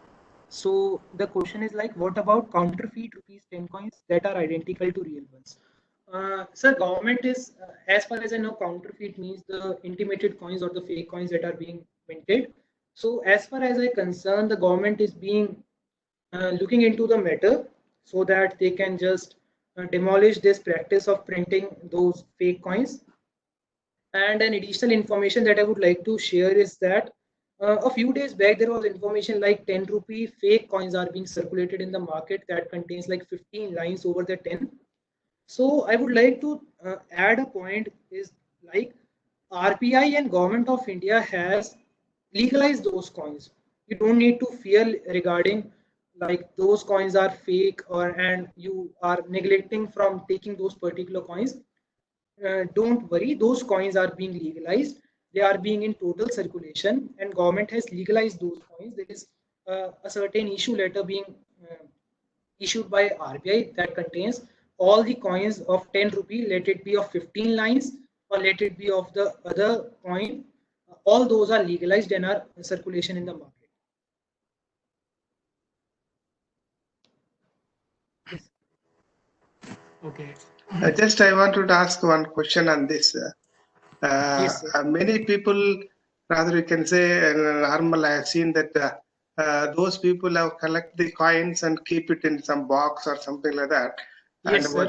So the question is like, what about counterfeit rupees 10 coins that are identical to real ones? Sir, government is, as far as I know, counterfeit means the intimated coins or the fake coins that are being minted. So as far as I concern, the government is being looking into the matter so that they can just demolish this practice of printing those fake coins. And an additional information that I would like to share is that a few days back there was information like 10 rupee fake coins are being circulated in the market that contains like 15 lines over the 10. So I would like to add a point is like RBI and Government of India has legalized those coins. You don't need to fear regarding like those coins are fake or and you are neglecting from taking those particular coins. Don't worry, those coins are being legalized. They are being in total circulation and government has legalized those coins. There is a certain issue letter being issued by RBI that contains all the coins of 10 rupee, let it be of 15 lines or let it be of the other coin. All those are legalized and are in circulation in the market. Yes. Okay. I wanted to ask one question on this. Yes, sir. Many people, rather you can say normal, I have seen that those people have collect the coins and keep it in some box or something like that. Yes, And sir.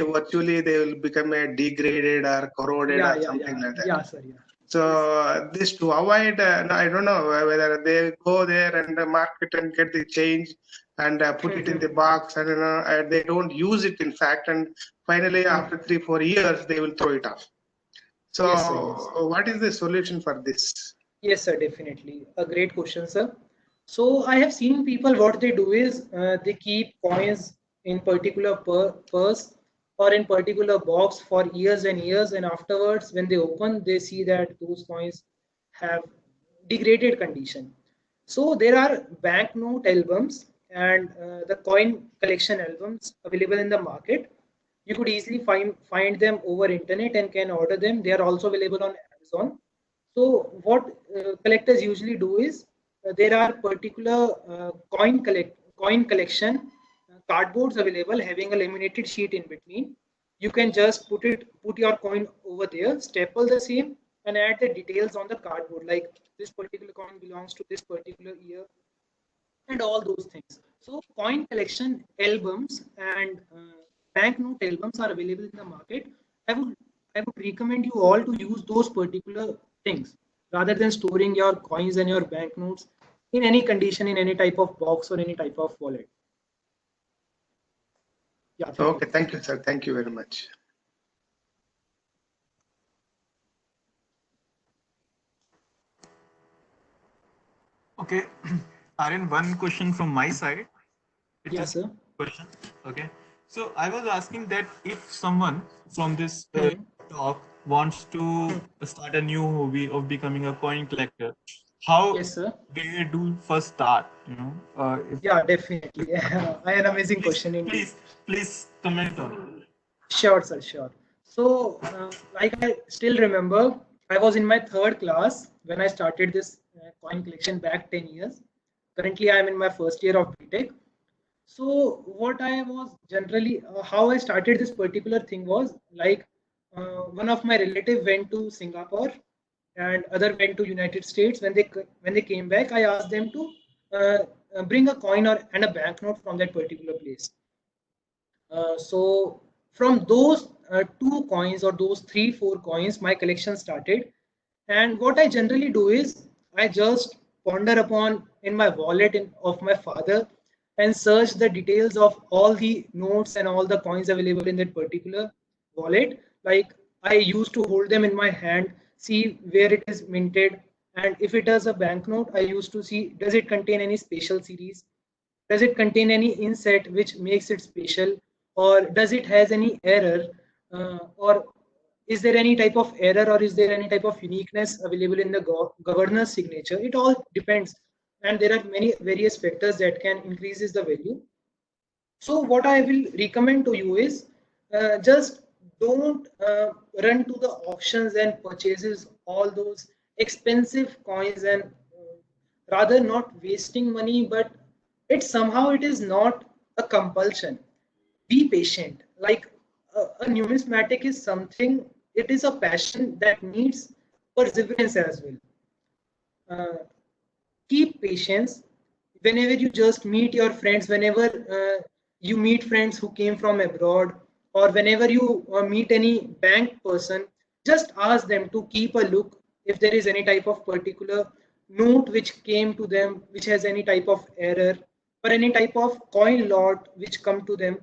virtually they will become a degraded or corroded or something like that. Yeah, sir. Yeah. So this to avoid, I don't know whether they go there and market and get the change and put it in the box and they don't use it in fact, and finally after 3-4 years they will throw it off. So Yes, sir, yes. what is the solution for this? Yes, sir, definitely. A great question, sir. So I have seen people, what they do is they keep coins in particular purse or in particular box for years and years. And afterwards, when they open, they see that those coins have degraded condition. So there are banknote albums and the coin collection albums available in the market. You could easily find them over internet and can order them. They are also available on Amazon. So what collectors usually do is there are particular coin collection cardboards available having a laminated sheet in between. You can just put your coin over there, staple the same, and add the details on the cardboard like this particular coin belongs to this particular year and all those things. So coin collection albums and banknote albums are available in the market. I would recommend you all to use those particular things rather than storing your coins and your banknotes in any condition in any type of box or any type of wallet. Yeah. Okay, thank you, sir. Thank you very much. Okay. Aryan, one question from my side. Yes, sir. Question. Okay. So I was asking that if someone from this talk wants to start a new hobby of becoming a coin collector, how Yes, sir. they do first start? Yeah, definitely. An amazing question indeed. Please comment on it. Sure, sir, sure. So, like I still remember, I was in my 3rd class when I started this coin collection back 10 years. Currently, I am in my 1st year of BTech. So what I was generally, how I started this particular thing was like one of my relative went to Singapore and other went to United States. When they came back, I asked them to uh, bring a coin or and a banknote from that particular place. So from those two coins or those three, four coins, my collection started. And what I generally do is I just ponder upon in my wallet of my father and search the details of all the notes and all the coins available in that particular wallet. Like I used to hold them in my hand, see where it is minted, and if it is a banknote, I used to see does it contain any special series, does it contain any inset which makes it special, or does it has any error, or is there any type of error, or is there any type of uniqueness available in the governor's signature? It all depends, and there are many various factors that can increases the value. So what I will recommend to you is just don't run to the auctions and purchases all those expensive coins, and rather not wasting money, but it is not a compulsion. Be patient. Like a numismatic is something, it is a passion that needs perseverance as well. Uh, Keep patience. Whenever you just meet your friends, whenever you meet friends who came from abroad, or whenever you meet any bank person, just ask them to keep a look if there is any type of particular note which came to them which has any type of error, or any type of coin lot which come to them.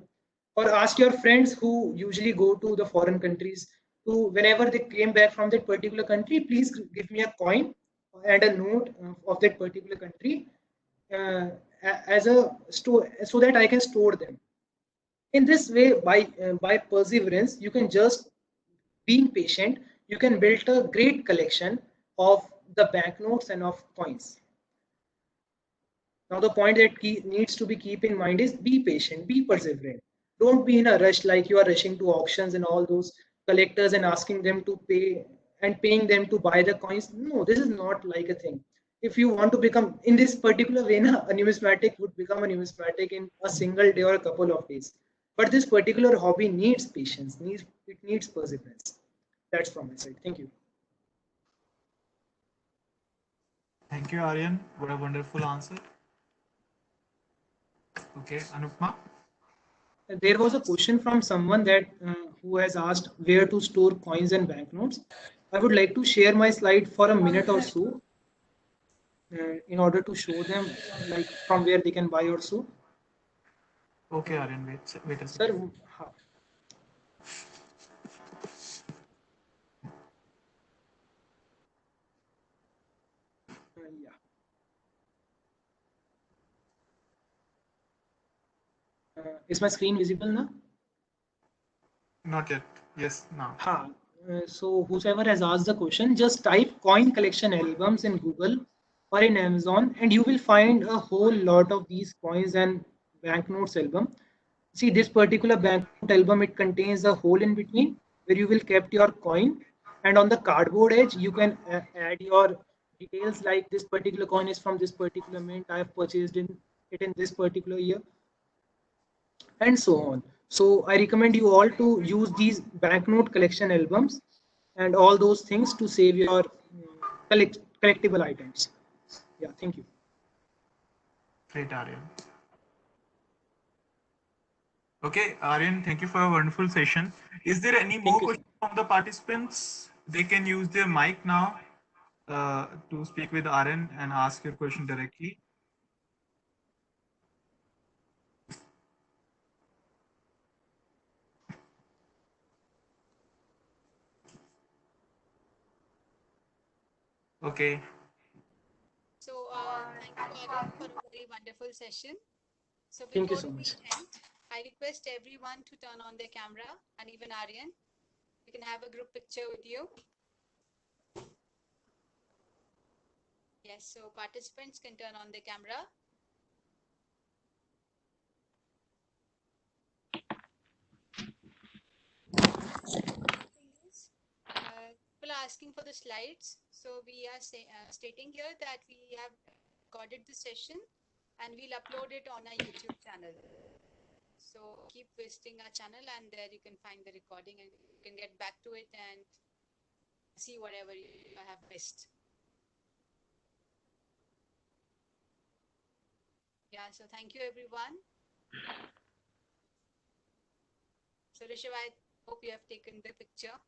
Or ask your friends who usually go to the foreign countries to, whenever they came back from that particular country, please give me a coin and a note of that particular country uh, as a store, so that I can store them. In this way, by perseverance, you can just being patient, you can build a great collection of the banknotes and of coins. Now, the point that needs to be keep in mind is be patient, be perseverant. Don't be in a rush like you are rushing to auctions and all those collectors and asking them to pay and paying them to buy the coins. No, this is not like a thing. If you want to become in this particular way, a numismatic would become a numismatic in a single day or a couple of days. But this particular hobby needs patience, it needs perseverance. That's from my side. Thank you. Thank you, Aryan. What a wonderful answer. Okay, Anupma. There was a question from someone that who has asked where to store coins and banknotes. I would like to share my slide for a minute or so in order to show them like from where they can buy or so. Okay, Aryan, wait a Sir, second. yeah. Is my screen visible now? Not yet. Yes, now. Ha. So whoever has asked the question, just type coin collection albums in Google or in Amazon, and you will find a whole lot of these coins and banknotes album. See this particular banknote album, it contains a hole in between where you will kept your coin, and on the cardboard edge you can add your details like this particular coin is from this particular mint. I have purchased in this particular year, and so on. So I recommend you all to use these banknote collection albums and all those things to save your collectible items. Yeah, thank you. Great, Aryan. Okay, Aryan, thank you for a wonderful session. Is there any more you. questions from the participants? They can use their mic now to speak with Aryan and ask your question directly. Okay. So thank you, Aryan, for a very wonderful session. So Thank you before so we much. end, I request everyone to turn on their camera, and even Aryan, we can have a group picture with you. Yes, so participants can turn on their camera. People are asking for the slides. So we are stating here that we have recorded the session and we'll upload it on our YouTube channel. So keep visiting our channel, and there you can find the recording and you can get back to it and see whatever you have missed. Yeah, so thank you everyone. So Rishabh, I hope you have taken the picture.